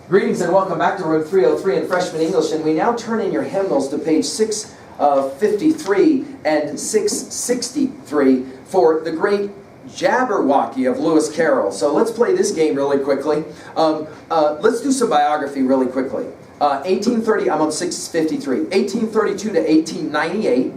Greetings and welcome back to Room 303 in Freshman English, and we now turn in your hymnals to page 653 and 663 for the great Jabberwocky of Lewis Carroll. So let's play this game really quickly. Let's do some biography really quickly. 1830, I'm on 653. 1832 to 1898.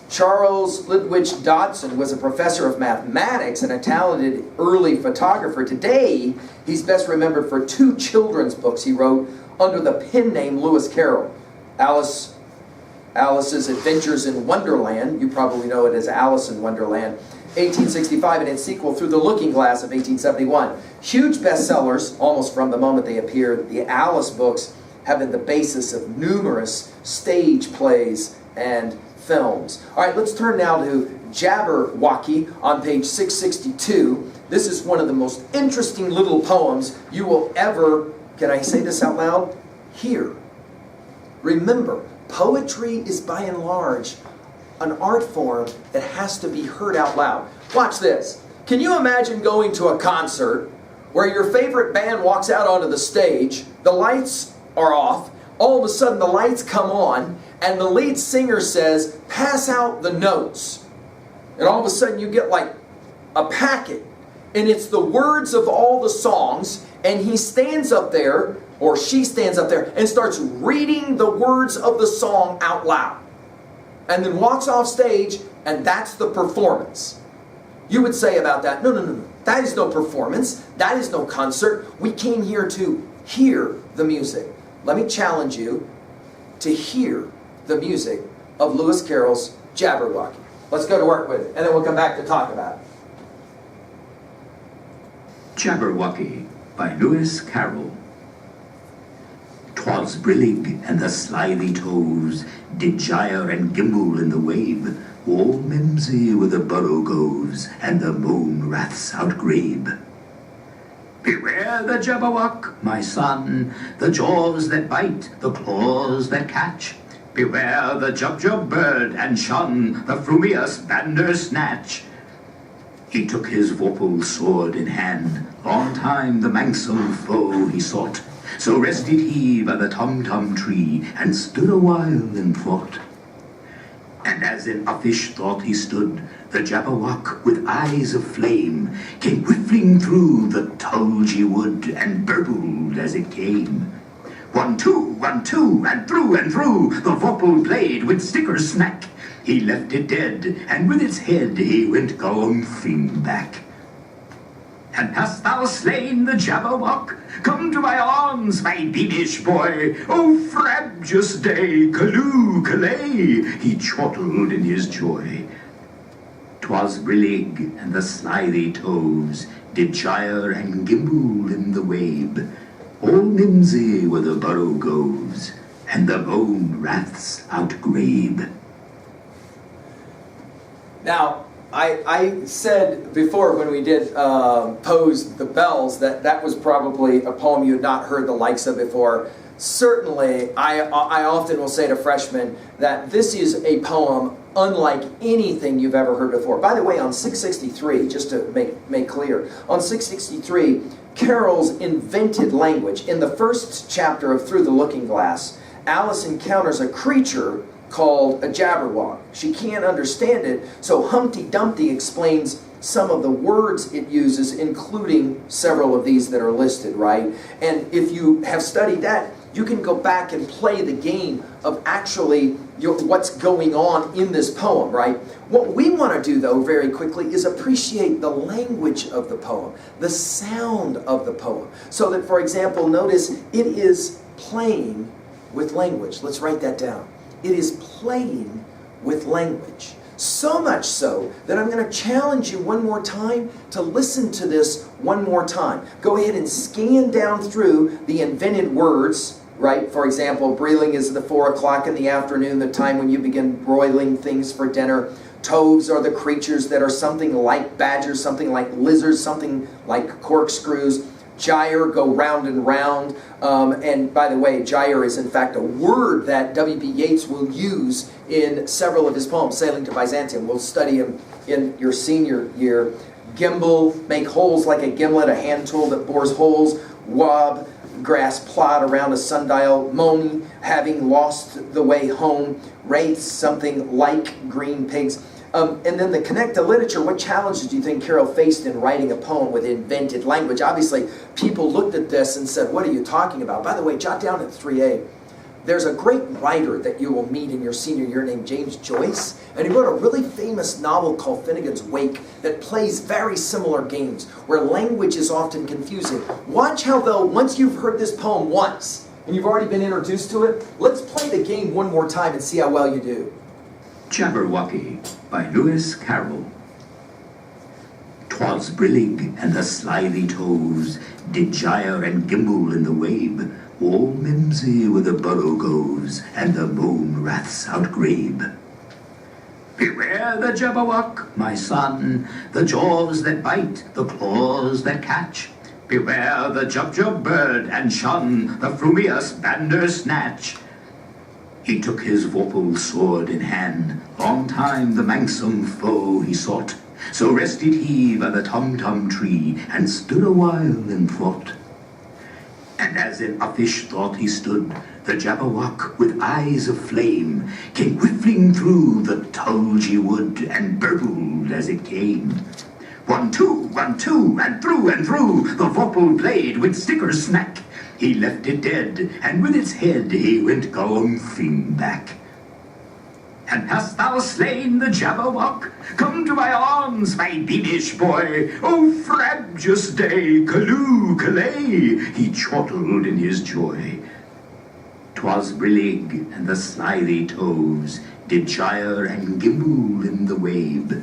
Charles Ludwig Dodson was a professor of mathematics and a talented early photographer. Today, he's best remembered for two children's books he wrote under the pen name Lewis Carroll. Alice's Adventures in Wonderland, you probably know it as Alice in Wonderland, 1865, and its sequel, Through the Looking Glass, of 1871. Huge bestsellers, almost from the moment they appeared. The Alice books have been the basis of numerous stage plays and films. All right, let's turn now to Jabberwocky on page 662. This is one of the most interesting little poems you will ever, can I say this out loud? Hear. Remember, poetry is by and large an art form that has to be heard out loud. Watch this. Can you imagine going to a concert where your favorite band walks out onto the stage, the lights are off, all of a sudden the lights come on, and the lead singer says, pass out the notes. And all of a sudden you get like a packet, and it's the words of all the songs, and he stands up there, or she stands up there, and starts reading the words of the song out loud. And then walks off stage, and that's the performance. You would say about that, no. That is no performance. That is no concert. We came here to hear the music. Let me challenge you to hear the music of Lewis Carroll's Jabberwocky. Let's go to work with it, and then we'll come back to talk about it. Jabberwocky by Lewis Carroll. 'Twas brillig, and the slithy toves did gyre and gimble in the wabe. All mimsy where the burrow goes, and the moon raths outgrabe. Beware the Jabberwock, my son, the jaws that bite, the claws that catch. Beware the Jubjub bird, and shun the frumious Bandersnatch. He took his vorpal sword in hand, long time the manxome foe he sought. So rested he by the tum-tum tree, and stood a while in thought. And as in uffish thought he stood, the Jabberwock with eyes of flame came whiffling through the tulgey wood, and burbled as it came. 1, 2, 1, 2, and through the vorpal blade with sticker snack. He left it dead, and with its head he went galumphing back. And hast thou slain the Jabberwock? Come to my arms, my beamish boy. Oh, frabjous day, calloo, callay, he chortled in his joy. 'Twas brillig, and the slithy toves did gyre and gimble in the wabe. All mimsy where the burrow goes, and the moan raths outgrabe. Now, I said before when we did Pose the Bells that was probably a poem you had not heard the likes of before. Certainly, I often will say to freshmen that this is a poem unlike anything you've ever heard before. By the way, on 663, just to make clear, on 663, Carroll's invented language. In the first chapter of Through the Looking Glass, Alice encounters a creature called a Jabberwock. She can't understand it, so Humpty Dumpty explains some of the words it uses, including several of these that are listed, right? And if you have studied that, you can go back and play the game of actually what's going on in this poem, right? What we want to do, though, very quickly, is appreciate the language of the poem, the sound of the poem. So that, for example, notice it is playing with language. Let's write that down. It is playing with language. So much so that I'm going to challenge you one more time to listen to this one more time. Go ahead and scan down through the invented words, right? For example, brealing is the 4 o'clock in the afternoon, the time when you begin broiling things for dinner. Toves are the creatures that are something like badgers, something like lizards, something like corkscrews. Gyre, go round and round. And by the way, gyre is in fact a word that W.B. Yeats will use in several of his poems. Sailing to Byzantium, we'll study him in your senior year. Gimble, make holes like a gimlet, a hand tool that bores holes. Wob, grass plot around a sundial, moaning, having lost the way home, wraiths, something like green pigs. And then the connect to literature, what challenges do you think Carroll faced in writing a poem with invented language? Obviously, people looked at this and said, what are you talking about? By the way, jot down at 3A, there's a great writer that you will meet in your senior year named James Joyce, and he wrote a really famous novel called Finnegan's Wake that plays very similar games, where language is often confusing. Watch how, though, once you've heard this poem once, and you've already been introduced to it, let's play the game one more time and see how well you do. Jabberwocky by Lewis Carroll. 'Twas brillig, and the slithy toves did gyre and gimble in the wabe. All mimsy with the burrow goes, and the moan wraths outgrabe. Beware the Jabberwock, my son, the jaws that bite, the claws that catch. Beware the Jubjub bird, and shun the frumious Bandersnatch. He took his vorpal sword in hand, long time the manxome foe he sought. So rested he by the tum-tum tree, and stood a while in thought. And as in uffish thought he stood, the Jabberwock with eyes of flame came whiffling through the tulgey wood, and burbled as it came. 1, 2, 1, 2, and through the vorpal blade with sticker snack. He left it dead, and with its head he went galumphing back. And hast thou slain the Jabberwock? Come to my arms, my beamish boy. Oh, frabjous day, calloo, callay, he chortled in his joy. 'Twas brillig, and the slithy toves did gyre and gimble in the wabe.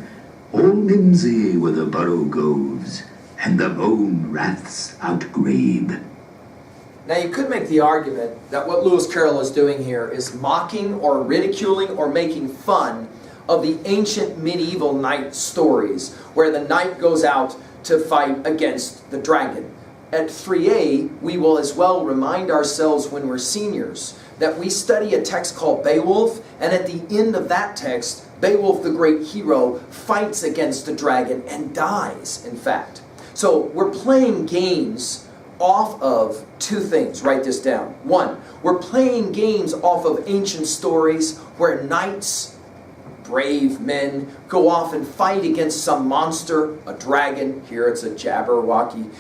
All mimsy were the burrow goves, and the moan wraths outgrabe. Now you could make the argument that what Lewis Carroll is doing here is mocking or ridiculing or making fun of the ancient medieval knight stories where the knight goes out to fight against the dragon. At 3A, we will as well remind ourselves when we're seniors that we study a text called Beowulf, and at the end of that text, Beowulf, the great hero, fights against the dragon and dies, in fact. So we're playing games off of two things. Write this down. One, we're playing games off of ancient stories where knights, brave men, go off and fight against some monster, a dragon, here it's a Jabberwocky,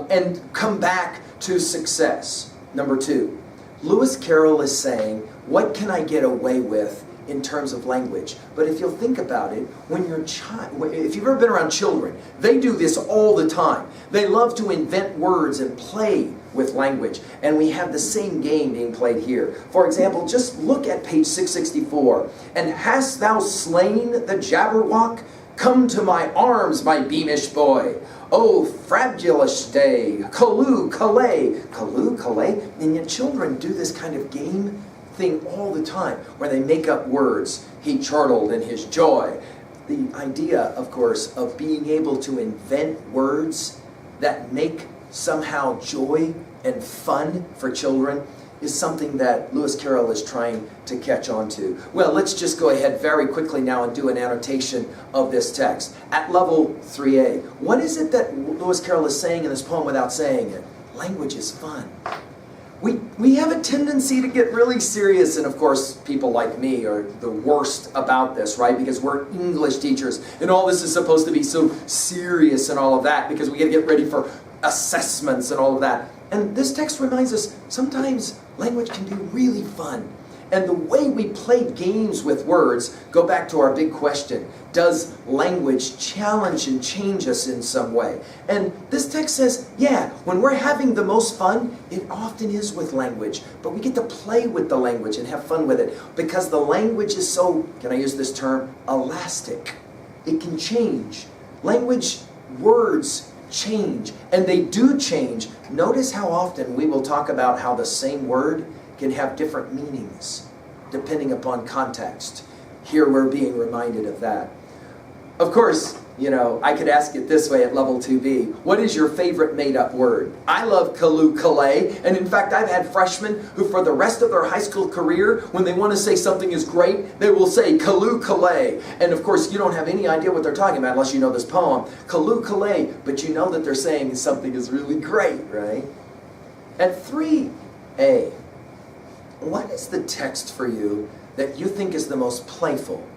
and come back to success. Number two, Lewis Carroll is saying, what can I get away with in terms of language? But if you'll think about it, when you're if you've ever been around children, they do this all the time. They love to invent words and play with language, and we have the same game being played here. For example, just look at page 664. And hast thou slain the Jabberwock? Come to my arms, my beamish boy. Oh, frabulous day, calloo, callay, calloo, callay. And yet children do this kind of game thing all the time where they make up words. He chortled in his joy. The idea, of course, of being able to invent words that make somehow joy and fun for children is something that Lewis Carroll is trying to catch on to. Well, let's just go ahead very quickly now and do an annotation of this text. At level 3A, what is it that Lewis Carroll is saying in this poem without saying it? Language is fun. We have a tendency to get really serious, and of course people like me are the worst about this, right? Because we're English teachers, and all this is supposed to be so serious and all of that, because we got to get ready for assessments and all of that. And this text reminds us sometimes language can be really fun. And the way we play games with words, go back to our big question, does language challenge and change us in some way? And this text says, yeah, when we're having the most fun, it often is with language. But we get to play with the language and have fun with it because the language is so, can I use this term, elastic. It can change. Language, words change, and they do change. Notice how often we will talk about how the same word can have different meanings depending upon context. Here we're being reminded of that. Of course, you know, I could ask it this way at level 2B. What is your favorite made-up word? I love calloo, callay, and in fact I've had freshmen who for the rest of their high school career, when they want to say something is great, they will say calloo, callay. And of course you don't have any idea what they're talking about unless you know this poem. Calloo, callay, but you know that they're saying something is really great, right? At 3A, what is the text for you that you think is the most playful,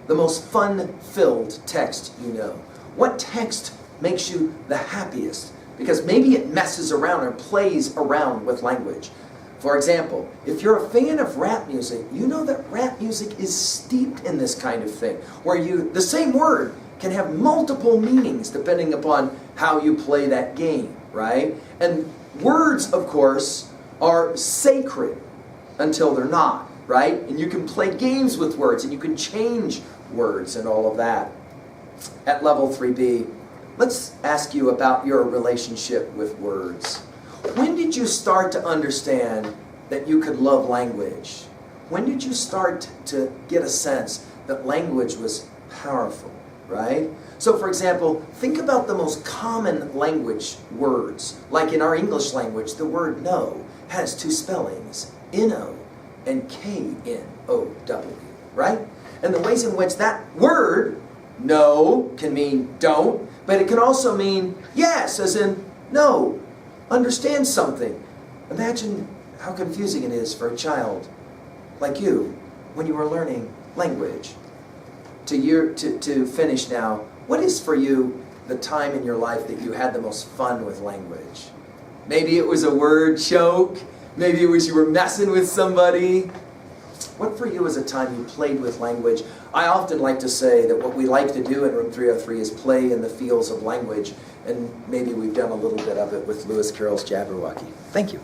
the most fun-filled text you know? What text makes you the happiest? Because maybe it messes around or plays around with language. For example, if you're a fan of rap music, you know that rap music is steeped in this kind of thing, where the same word can have multiple meanings depending upon how you play that game, right? And words, of course, are sacred until they're not, right? And you can play games with words, and you can change words and all of that. At level 3B, let's ask you about your relationship with words. When did you start to understand that you could love language? When did you start to get a sense that language was powerful, right? So for example, think about the most common language words. Like in our English language, the word no has two spellings, N-O and K-N-O-W, right? And the ways in which that word, no, can mean don't, but it can also mean yes, as in no, understand something. Imagine how confusing it is for a child like you when you were learning language. To finish now, what is for you the time in your life that you had the most fun with language? Maybe it was a word choke. Maybe it was you were messing with somebody. What for you is a time you played with language? I often like to say that what we like to do in Room 303 is play in the fields of language, and maybe we've done a little bit of it with Lewis Carroll's Jabberwocky. Thank you.